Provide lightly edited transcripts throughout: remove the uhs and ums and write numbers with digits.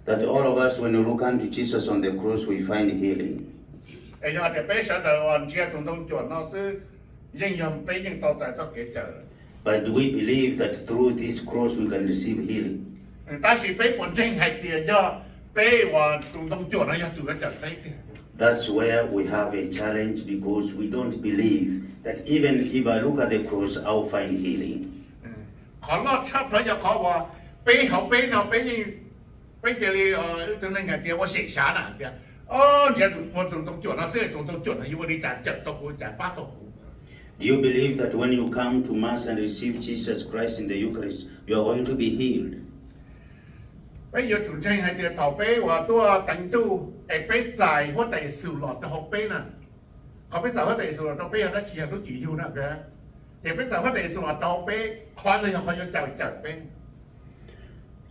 That all of us, when we look unto Jesus on the cross, we find healing. But do we believe that through this cross we can receive healing? That's where we have a challenge, because we don't believe that even if I look at the cross, I'll find healing. Do you believe that when you come to Mass and receive Jesus Christ in the Eucharist, you are going to be healed?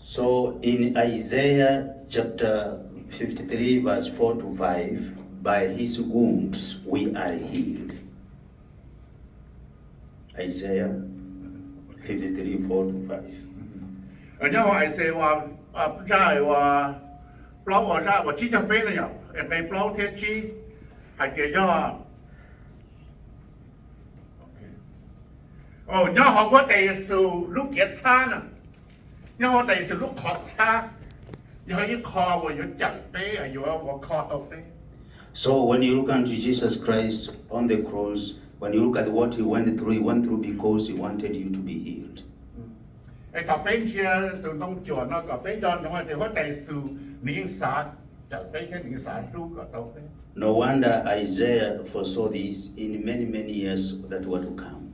So in Isaiah chapter 53 verse 4 to 5, by his wounds we are healed. Isaiah 53 4 to 5. So when you look unto Jesus Christ on the cross, when you look at what he went through because he wanted you to be healed. No wonder Isaiah foresaw this in many, many years that were to come.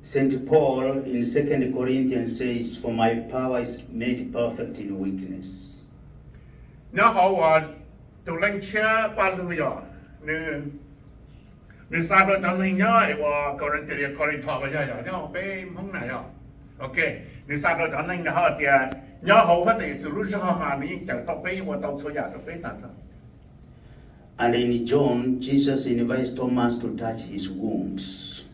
St. Paul in 2 Corinthians says, "For my power is made perfect in weakness." And in John, Jesus invites Thomas to touch his wounds.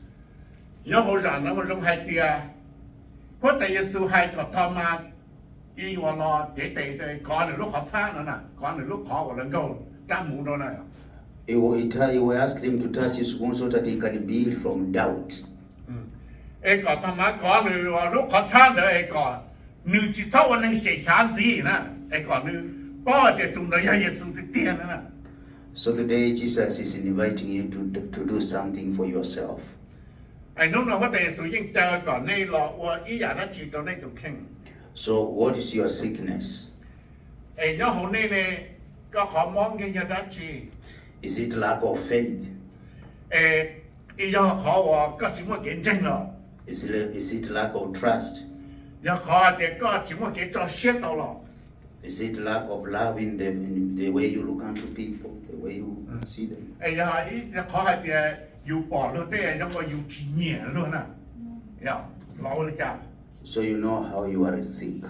He will ask him to touch his wounds so that he can be healed from doubt. So today Jesus is inviting you to do something for yourself. So what is your sickness? Is it lack of faith? Is it lack of trust? Is it lack of love in the way you look unto people, the way you see them? So you know how you are sick.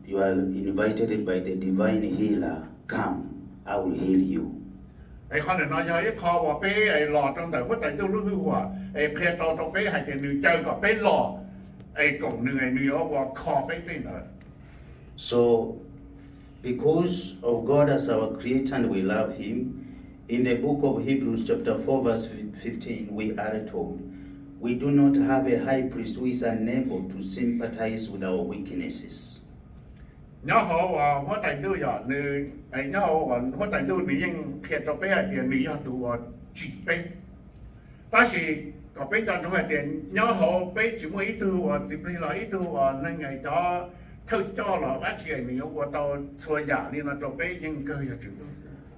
You are invited by the divine healer. Come, I will heal you. So, because of God as our creator and we love him, in the book of Hebrews chapter 4 verse 15, we are told, we do not have a high priest who is unable to sympathize with our weaknesses.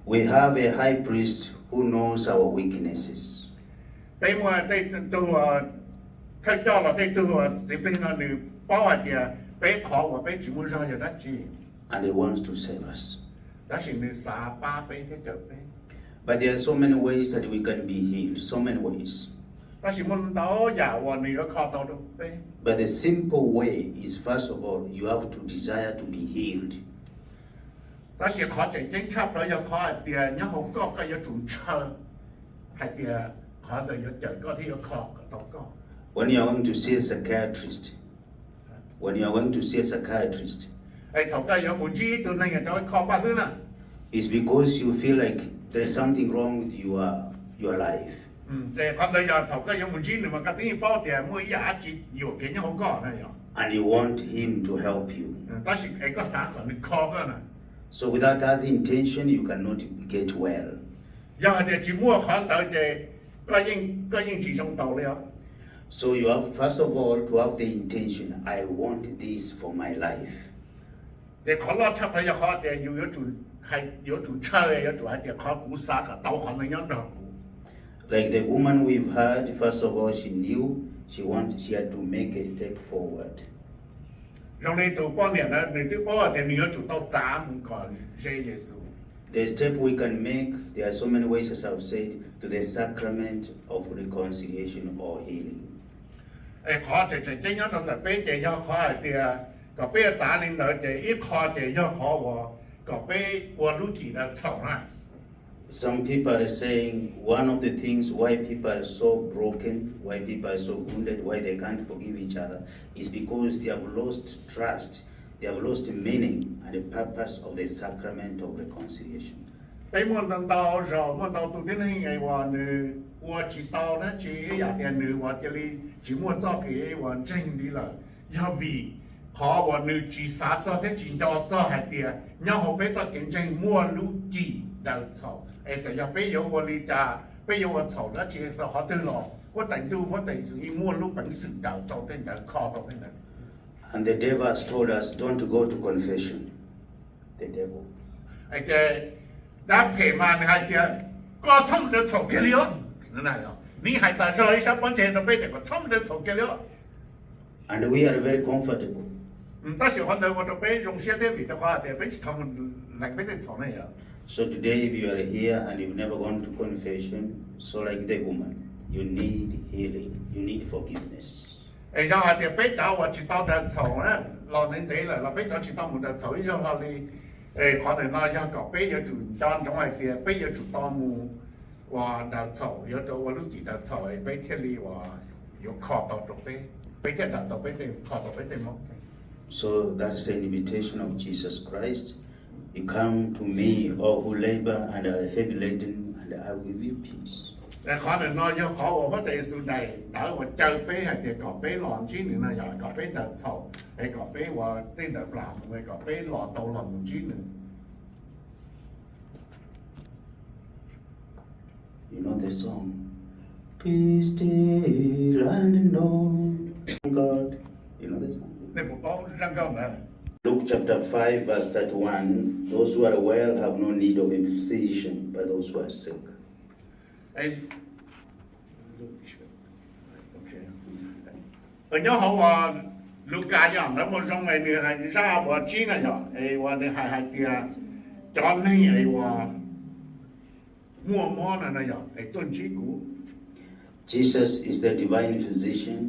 We have a high priest who knows our weaknesses. And he wants to save us. But there are so many ways that we can be healed, so many ways. ta chỉ muốn đó giả và nửa khó đó đâu bé But the simple way is, first of all, you have to desire to be healed. ta chỉ khó chạy chính chấp đó giờ khó tiền nhớ không có cái giờ chuẩn chờ hay tiền khó đời giờ chờ có thì khó đâu có When you are going to see a psychiatrist, ai thầu cái giờ muốn chi từ này cho khó bao nhiêu nè it's because you feel like there's something wrong with your life. thì còn bây giờ thầu cái giống một chi nữa mà cái tiếng bao tiền mua giá trị nhiều cái nhau không có này rồi And you want him to help you. ta chỉ cái xã còn được khó cái này So without that intention, you cannot get well. giờ thì chỉ mua khoản đợi thì có những chỉ trong tàu liền So you have, first of all, to have the intention, I want this for my life. thì khó lo chấp thấy giờ khó thì有主车有主还得khó估xã cả tàu khoản này nhau đâu Like the woman we've heard, first of all, she knew she had to make a step forward. Trong này tụ bao nhiêu này từ bao thì nhiều chủ tàu giá muốn còn dễ dễ số The step we can make, there are so many ways, as I've said, to the sacrament of reconciliation or healing. khó thì chính nhau trong là bé thì do khó thì có bé giá lên đó thì ít khó thì do khó và có bé và lúc chỉ là xấu này Some people are saying one of the things why people are so broken, why people are so wounded, why they can't forgive each other is because they have lost trust, they have lost the meaning and the purpose of the sacrament of reconciliation. bé muốn tao rồi muốn tao tụ đến hình ngày và nữ và chỉ tao đó chỉ giả tiền nữ và chỉ muốn cho cái và tranh đi là do vì họ và nữ chỉ sát cho thế chỉ cho hai tiền nhau họ bé cho kinh tranh mua lúc chỉ đào sầu aiจะ要bé有我哩家bé有我丑了只เราเขาตื่นหรอว่าแต่งตัวว่าแต่งสิ่งมั่วลูกเป็นสิ่งดาวตัวเต้นดาวคอตัวเต้น And the devil has told us don't go to confession. The devil. ไอ้เจ้าดับเพมาในไอ้เจ้าก็ช่ำเดือดโฉกเลี้ยวนั่นไงอ่ะนี่ให้ตาเจอไอ้ชาวบ้านเจนเราไปแต่ก็ช่ำเดือดโฉกเลี้ยว And we are very comfortable. 但是我哋ไป用些啲別嘅話，哋俾他們嚟俾你做咩呀？ So today, if you are here and you've never gone to confession, so like the woman, you need healing, you need forgiveness. 誒，又係哋俾到我知道嘅做咧，老年地啦，俾到知道冇得做，之後你可能那一個俾咗做當種係嘅，俾咗做當冇話得做，有到我都記得做，俾天你話要靠到到俾天達到俾你靠到俾你冇。 So that's an invitation of Jesus Christ. You come to me, all who labor and are heavy laden, and I will give you peace. 可能那要考我哋數嚟，但我就俾係哋個俾浪子呢，又個俾得湊，係個俾話啲得男，係個俾落到浪子呢。You know the song? Be still and know God. You know the song? 你唔講真夠咩？ Luke chapter 5 verse 31, those who are well have no need of a physician, but those who are sick. nhớ hậuว่าลูกกาอย่างแล้วมันต้องไปเนี่ยให้ทราบว่าจริงนะจ๊ะว่าเนี่ยให้เดียจอนนี่ว่ามั่วมั่วนะจ๊ะต้นจีกู Jesus is the divine physician.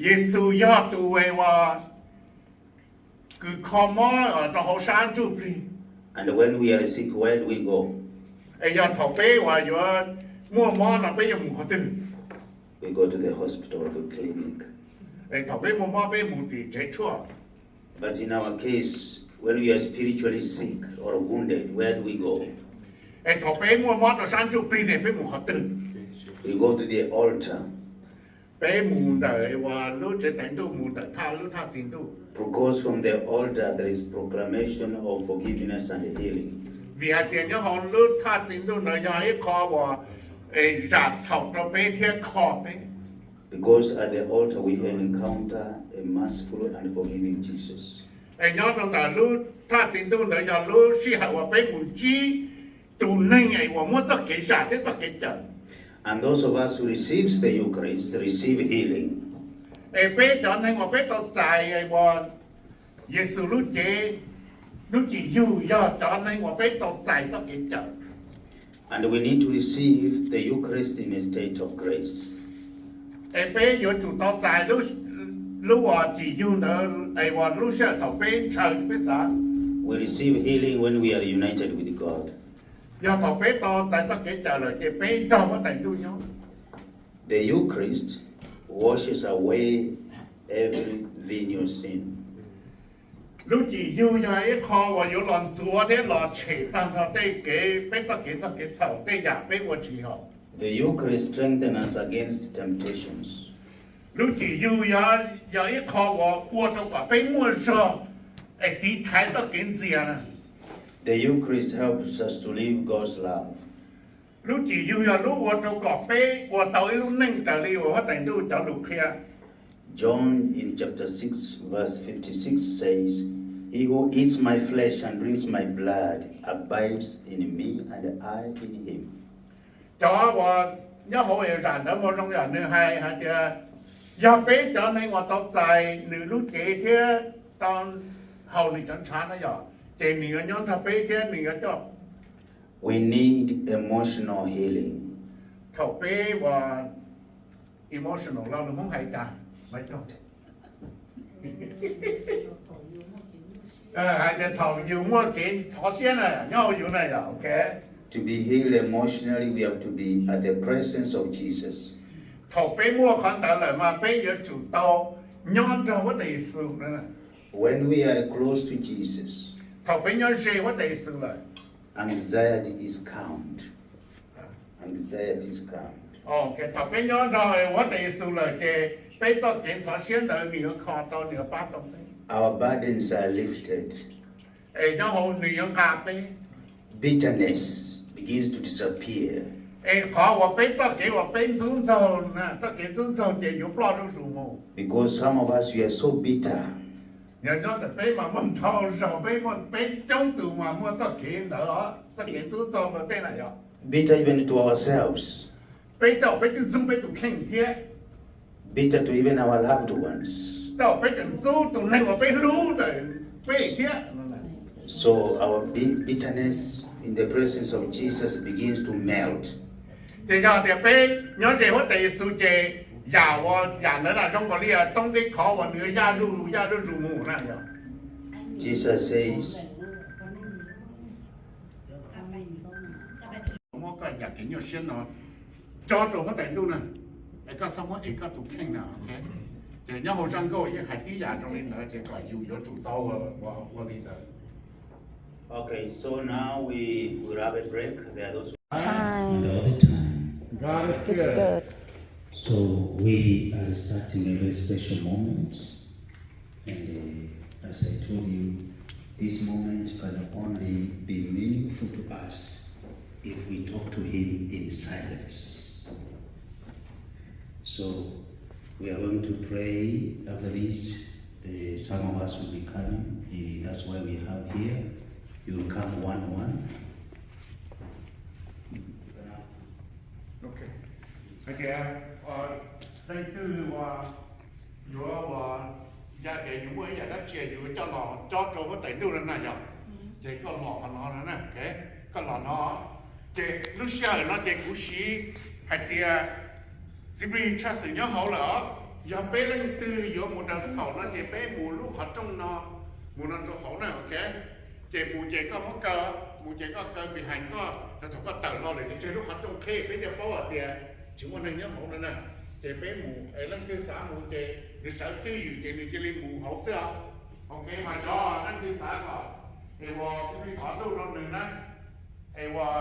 เยซูยอดตัวว่าคือข้อม้อต่อหัวชานจูบลี And when we are sick, where do we go? ยอดถอเป้ว่าอยู่มั่วมั่วนะเป้ยังมุ่งเขาตึง We go to the hospital or the clinic. ถอเป้มั่วมั่วเป้มุ่งตีเจ็ดชั่ว But in our case, when we are spiritually sick or wounded, where do we go? ถอเป้มั่วมั่วต่อชานจูบลีเนี่ยเป้มุ่งเขาตึง We go to the altar. เป้มุ่งแต่ว่ารู้จะแต่งตัวมุ่งแต่ท่ารู้ท่าจริงตัว Because from the altar there is proclamation of forgiveness and healing. vì hạt tiền nhớ họ lướt tha chính tôi nói cho ít kho và giả sầu cho bé thiết kho bé. Because at the altar we encounter a merciful and forgiving Jesus. Nhớ trong đó lướt tha chính tôi nói cho lướt si hạt và bé muốn chi tụ nên ngày và muốn cho cái giả thế cho cái trận. And those of us who receives the Eucharist receive healing. Bé cho nên mà bé tao dài và Giêsu lúc chỉ dù do cho nên mà bé tao dài cho cái trận. And we need to receive the Eucharist in a state of grace. bé yo chủ tao giải lúc chỉ dùng đỡ lúc sẽ tao bé chờ bé sao We receive healing when we are united with God. do tao bé tao giải cho cái chờ là cái bé cho có thành tu nhau. The Eucharist washes away every venial sin. Lúc chỉ dùng cho ấy kho và yo làm chúa thế là chế tăng cho đây cái bé cho cái sầu đây giả bé của chỉ họ. The Eucharist strengthens us against temptations. Lúc chỉ dùng cho ấy kho và qua cho cả bé mua sơ ấy tí thái cho cái gì à. The Eucharist helps us to live God's love. Lúc chỉ dùng cho lúc qua cho cả bé qua tàu ấy lúc nâng trở đi và thành tu cho lúc kia. John in chapter 6 verse 56 says, He who eats my flesh and drinks my blood abides in me and I in him. Cho và nhớ hội rằng đó một trong những nơi hay thì do bé cho nên mà tao dài nửa lúc kế thế tao hầu này chẳng chán nó giờ thì nửa nhóm thằng bé thế nửa cho We need emotional healing. thầu bé và emotional là nó muốn hay cả mấy cho hay thì thầu nhiều mua tiền xóa xe này nhau nhiều này là ok. To be healed emotionally, we have to be at the presence of Jesus. Thầu bé mua khán giả lại mà bé giờ chủ tao nhóm cho vấn đề sự nữa. When we are close to Jesus, Thầu bé nhóm gì vấn đề sự lại. anxiety is calmed. Anxiety is calmed. Cái thầu bé nhóm rồi vấn đề sự lại cái bé cho kiểm soát xe đời nửa kho tao nửa bát tao thế. Our burdens are lifted. Nó hồ nửa cà phê. Bitterness begins to disappear. Khó và bé cho cái và bé xuống sâu nè, cho cái xuống sâu chỉ有bao nhiêu数目。 Because some of us, we are so bitter. Nhớ là bé mà muốn thâu sâu bé trong tù mà muốn cho cái nữa, cho cái xuống sâu là tên này rồi. Bitter even to ourselves. Bé tụ khen thế. Bitter to even our loved ones. Đâu bé chừng số tụ này mà bé lú rồi bé thế. So our bitterness in the presence of Jesus begins to melt. Thì giờ thì bé nhớ gì vấn đề sự chế giả nữa là trong cái này trong cái khó và nữa giả ru mù này rồi. Jesus says, Một cái giả kiến nhiều xuyên nó cho tụ có thành tu này, cái xong rồi cái tụ khen nào, ok? Thì nhớ hồ sơ câu cái hạt tí giả trong này nữa thì có nhiều chỗ chủ tàu và đi tới. okay, so now we will have a break. There are those Time. and all the time. God is It's good. good. So we are starting a very special moment, and as I told you, this moment can only be meaningful to us if we talk to Him in silence. So we are going to pray after this. Some of us will be coming. That's why we have here. You will come one. Okay. Okay. Thứ tư gia đình những người đã chiaอยู่cho lò cho cái tài liệu này rồi. Chỉ có lò nó nè, cái lò nó chỉ lúc xưa nó chỉ cũ sĩ hay thì chỉ bị cha sử nhớ hậu là giờ bé lên từ giờ một đợt sau nó chỉ bé mù lúc họ trong nó mù nó cho hậu này, ok? Chỉ mù chỉ có một cơ bị hành có là thuộc có tờ lo để chơi lúc họ trong khe bây giờ bao ở địa chỉ một hình nhớ hậu nữa nè. Chỉ bé mù ấy lên cái xã mù chỉ để sợ tưอยู่chỉ để lên mù hậu xưa, ok? Mà đó lên cái xã rồi, thì vào chỉ bị khó tu rồi nữa nè, thì vào